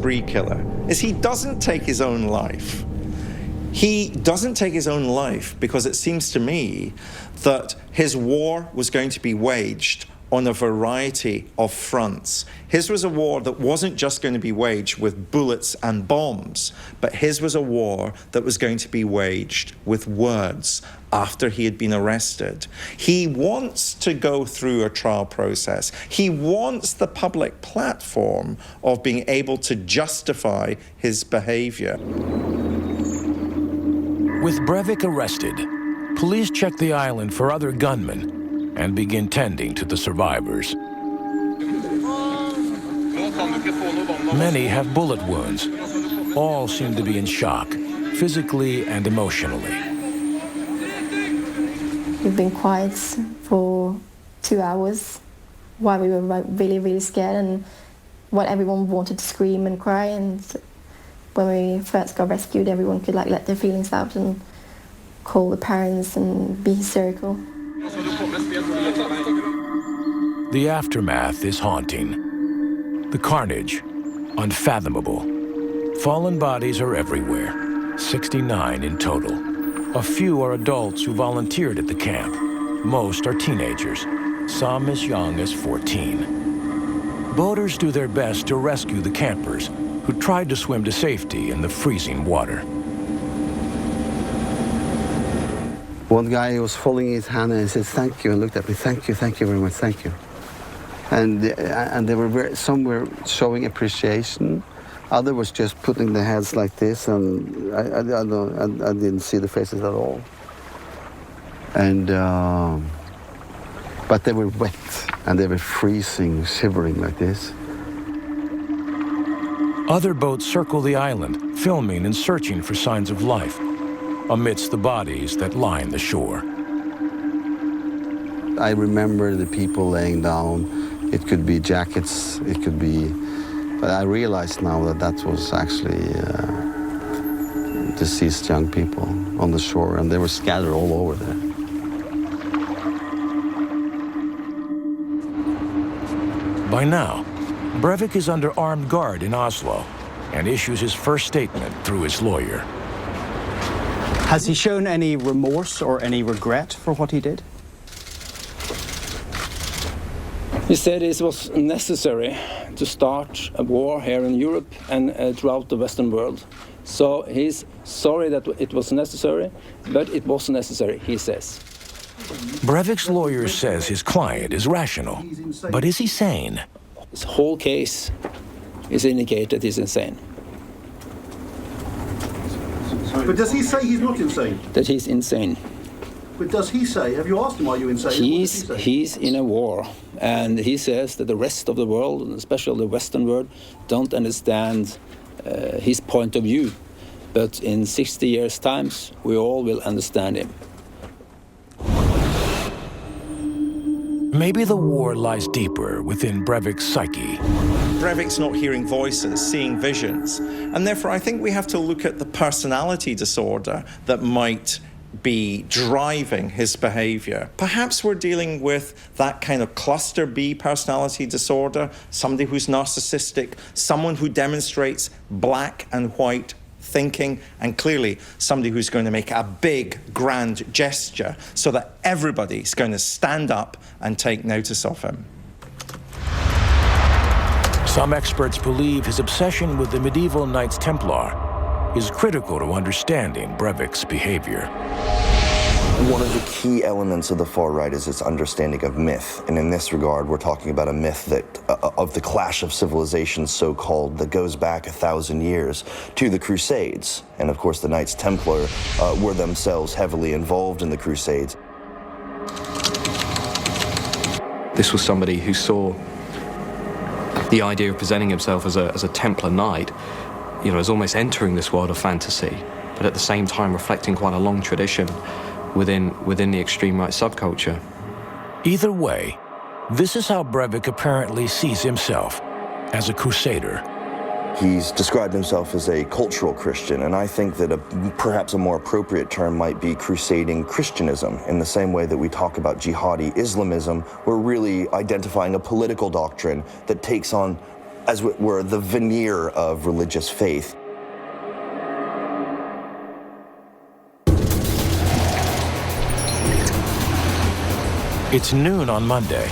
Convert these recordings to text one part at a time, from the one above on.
spree killer is he doesn't take his own life. He doesn't take his own life because it seems to me that his war was going to be waged on a variety of fronts. His was a war that wasn't just going to be waged with bullets and bombs, but his was a war that was going to be waged with words after he had been arrested. He wants to go through a trial process. He wants the public platform of being able to justify his behavior. With Breivik arrested, police check the island for other gunmen and begin tending to the survivors. Many have bullet wounds. All seem to be in shock, physically and emotionally. We've been quiet for 2 hours while we were really, really scared, and while everyone wanted to scream and cry. And when we first got rescued, everyone could let their feelings out and call the parents and be hysterical. The aftermath is haunting. The carnage, unfathomable. Fallen bodies are everywhere, 69 in total. A few are adults who volunteered at the camp. Most are teenagers, some as young as 14. Boaters do their best to rescue the campers who tried to swim to safety in the freezing water. One guy was folding his hand and he said, "Thank you," and looked at me, "Thank you very much, thank you." And they were some were showing appreciation. Other was just putting their heads like this, and I didn't see the faces at all. And but they were wet and they were freezing, shivering like this. Other boats circle the island, filming and searching for signs of life amidst the bodies that line the shore. I remember the people laying down. It could be jackets, it could be, but I realized now that that was actually deceased young people on the shore, and they were scattered all over there. By now, Breivik is under armed guard in Oslo and issues his first statement through his lawyer. Has he shown any remorse or any regret for what he did? He said it was necessary to start a war here in Europe and throughout the Western world. So he's sorry that it was necessary, but it was necessary, he says. Breivik's lawyer says his client is rational, but is he sane? His whole case is indicated he's insane. But does he say he's not insane? That he's insane. But does he say, have you asked him, are you insane? He's in a war, and he says that the rest of the world, and especially the Western world, don't understand his point of view. But in 60 years' time, we all will understand him. Maybe the war lies deeper within Breivik's psyche. Breivik's not hearing voices, seeing visions. And therefore, I think we have to look at the personality disorder that might be driving his behavior. Perhaps we're dealing with that kind of cluster B personality disorder, somebody who's narcissistic, someone who demonstrates black and white thinking, and clearly somebody who's going to make a big, grand gesture so that everybody's going to stand up and take notice of him. Some experts believe his obsession with the medieval Knights Templar is critical to understanding Breivik's behavior. One of the key elements of the far right is its understanding of myth. And in this regard, we're talking about a myth that of the clash of civilizations, so-called, that goes back 1,000 years to the Crusades. And of course, the Knights Templar were themselves heavily involved in the Crusades. This was somebody who saw the idea of presenting himself as a Templar knight, as almost entering this world of fantasy, but at the same time reflecting quite a long tradition within the extreme right subculture. Either way, this is how Breivik apparently sees himself, as a crusader. He's described himself as a cultural Christian, and I think that perhaps a more appropriate term might be crusading Christianism. In the same way that we talk about jihadi Islamism, we're really identifying a political doctrine that takes on as it were, the veneer of religious faith. It's noon on Monday.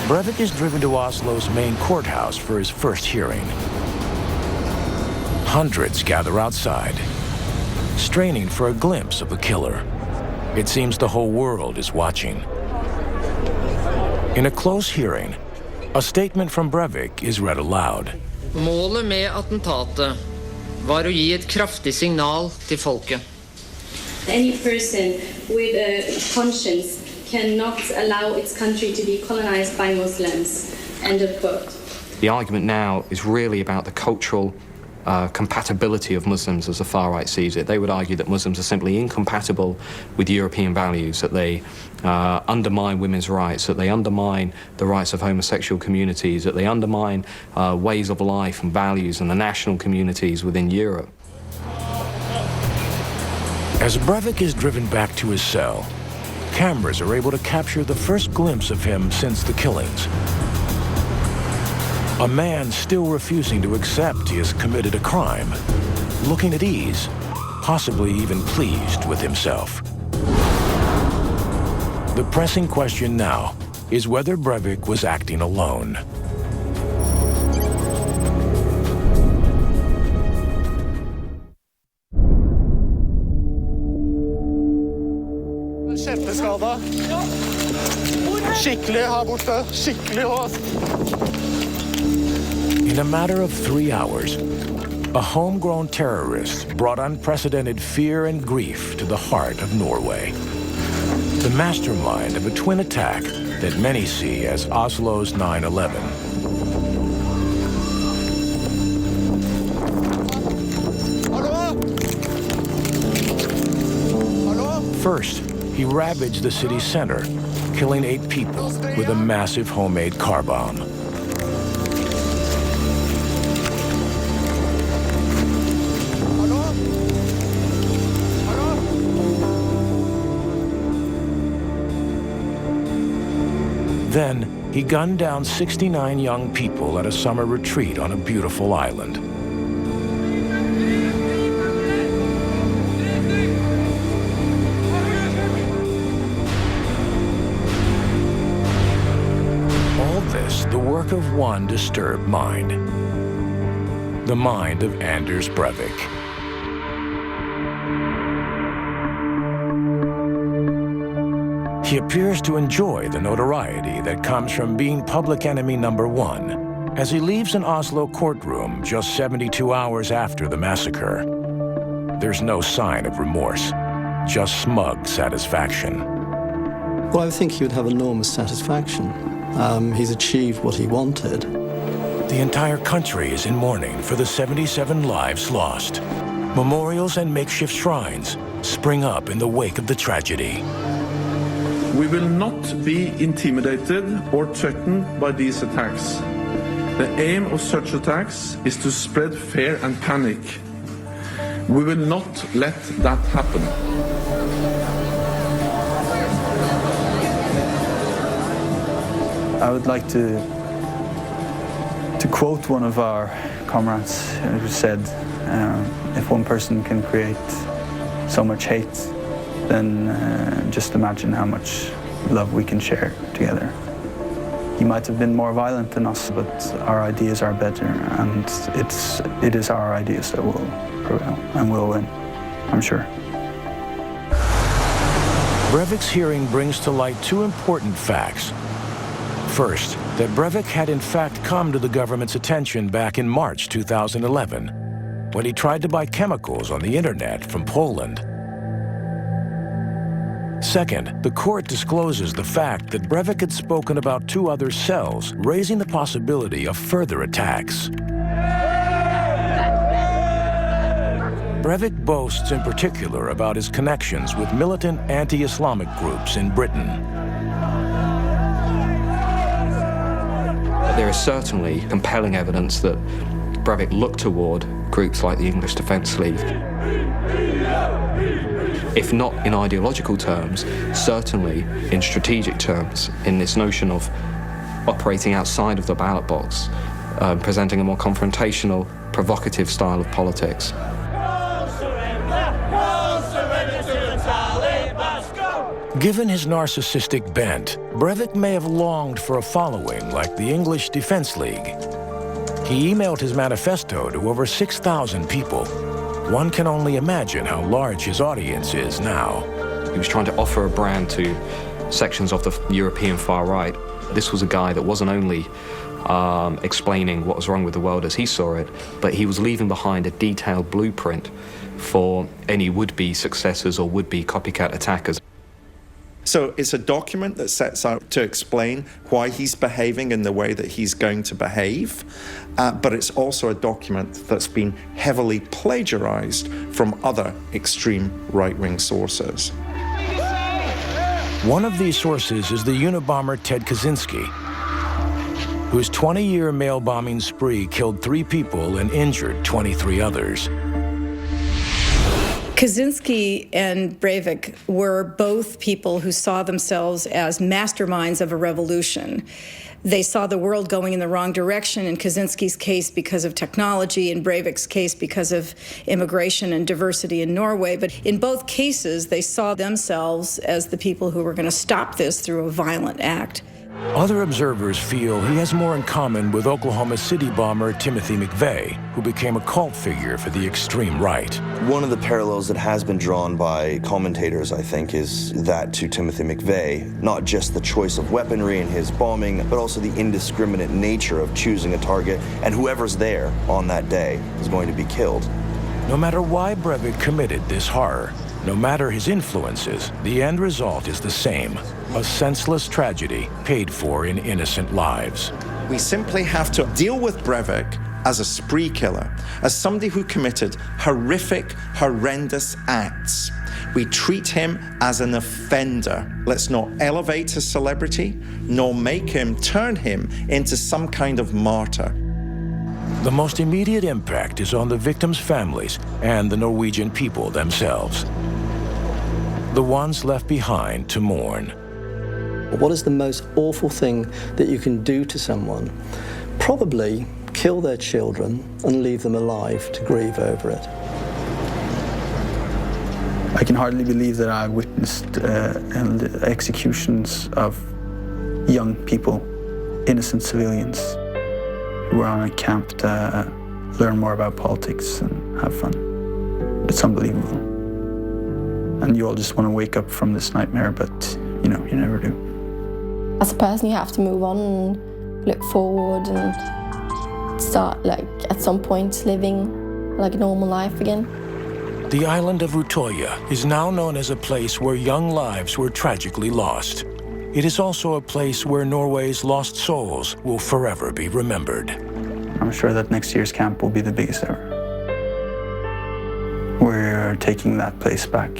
Breivik is driven to Oslo's main courthouse for his first hearing. Hundreds gather outside, straining for a glimpse of the killer. It seems the whole world is watching. In a close hearing, a statement from Breivik is read aloud. Målet med attentatet var å gi et kraftig signal til folket. Any person with a conscience cannot allow its country to be colonized by Muslims. End of quote. The argument now is really about the cultural compatibility of Muslims as the far right sees it. They would argue that Muslims are simply incompatible with European values, that they undermine women's rights, that they undermine the rights of homosexual communities, that they undermine ways of life and values and the national communities within Europe. As Breivik is driven back to his cell, cameras are able to capture the first glimpse of him since the killings. A man still refusing to accept he has committed a crime, looking at ease, possibly even pleased with himself. The pressing question now is whether Breivik was acting alone. Kjempeskada. Skikkelig her borte. Skikkelig hårdt. In a matter of 3 hours, a homegrown terrorist brought unprecedented fear and grief to the heart of Norway. The mastermind of a twin attack that many see as Oslo's 9/11. First, he ravaged the city center, killing 8 people with a massive homemade car bomb. Then, he gunned down 69 young people at a summer retreat on a beautiful island. All this, the work of one disturbed mind. The mind of Anders Breivik. He appears to enjoy the notoriety that comes from being public enemy #1 as he leaves an Oslo courtroom just 72 hours after the massacre. There's no sign of remorse, just smug satisfaction. Well, I think he would have enormous satisfaction. He's achieved what he wanted. The entire country is in mourning for the 77 lives lost. Memorials and makeshift shrines spring up in the wake of the tragedy. We will not be intimidated or threatened by these attacks. The aim of such attacks is to spread fear and panic. We will not let that happen. I would like to quote one of our comrades who said, if one person can create so much hate, then just imagine how much love we can share together. He might have been more violent than us, but our ideas are better, and it is our ideas that will prevail and will win, I'm sure. Breivik's hearing brings to light 2 important facts. First, that Breivik had in fact come to the government's attention back in March 2011, when he tried to buy chemicals on the internet from Poland. Second, the court discloses the fact that Breivik had spoken about 2 other cells, raising the possibility of further attacks. Breivik boasts in particular about his connections with militant anti-Islamic groups in Britain. There is certainly compelling evidence that Breivik looked toward groups like the English Defence League. If not in ideological terms, certainly in strategic terms, in this notion of operating outside of the ballot box, presenting a more confrontational, provocative style of politics. Given his narcissistic bent, Breivik may have longed for a following like the English Defence League. He emailed his manifesto to over 6,000 people. One can only imagine how large his audience is now. He was trying to offer a brand to sections of the European far right. This was a guy that wasn't only explaining what was wrong with the world as he saw it, but he was leaving behind a detailed blueprint for any would-be successors or would-be copycat attackers. So it's a document that sets out to explain why he's behaving in the way that he's going to behave, but it's also a document that's been heavily plagiarized from other extreme right-wing sources. One of these sources is the Unabomber Ted Kaczynski, whose 20-year mail bombing spree killed 3 people and injured 23 others. Kaczynski and Breivik were both people who saw themselves as masterminds of a revolution. They saw the world going in the wrong direction, in Kaczynski's case because of technology, in Breivik's case because of immigration and diversity in Norway. But in both cases, they saw themselves as the people who were going to stop this through a violent act. Other observers feel he has more in common with Oklahoma City bomber Timothy McVeigh, who became a cult figure for the extreme right. One of the parallels that has been drawn by commentators, I think, is that to Timothy McVeigh, not just the choice of weaponry in his bombing, but also the indiscriminate nature of choosing a target, and whoever's there on that day is going to be killed. No matter why Breivik committed this horror, no matter his influences, the end result is the same: a senseless tragedy paid for in innocent lives. We simply have to deal with Breivik as a spree killer, as somebody who committed horrific, horrendous acts. We treat him as an offender. Let's not elevate his celebrity, nor turn him into some kind of martyr. The most immediate impact is on the victims' families and the Norwegian people themselves, the ones left behind to mourn. What is the most awful thing that you can do to someone? Probably kill their children and leave them alive to grieve over it. I can hardly believe that I witnessed executions of young people, innocent civilians, who were on a camp to learn more about politics and have fun. It's unbelievable. And you all just want to wake up from this nightmare, but you know, you never do. As a person, you have to move on and look forward and start, like, at some point living like a normal life again. The island of Utøya is now known as a place where young lives were tragically lost. It is also a place where Norway's lost souls will forever be remembered. I'm sure that next year's camp will be the biggest ever. We're taking that place back.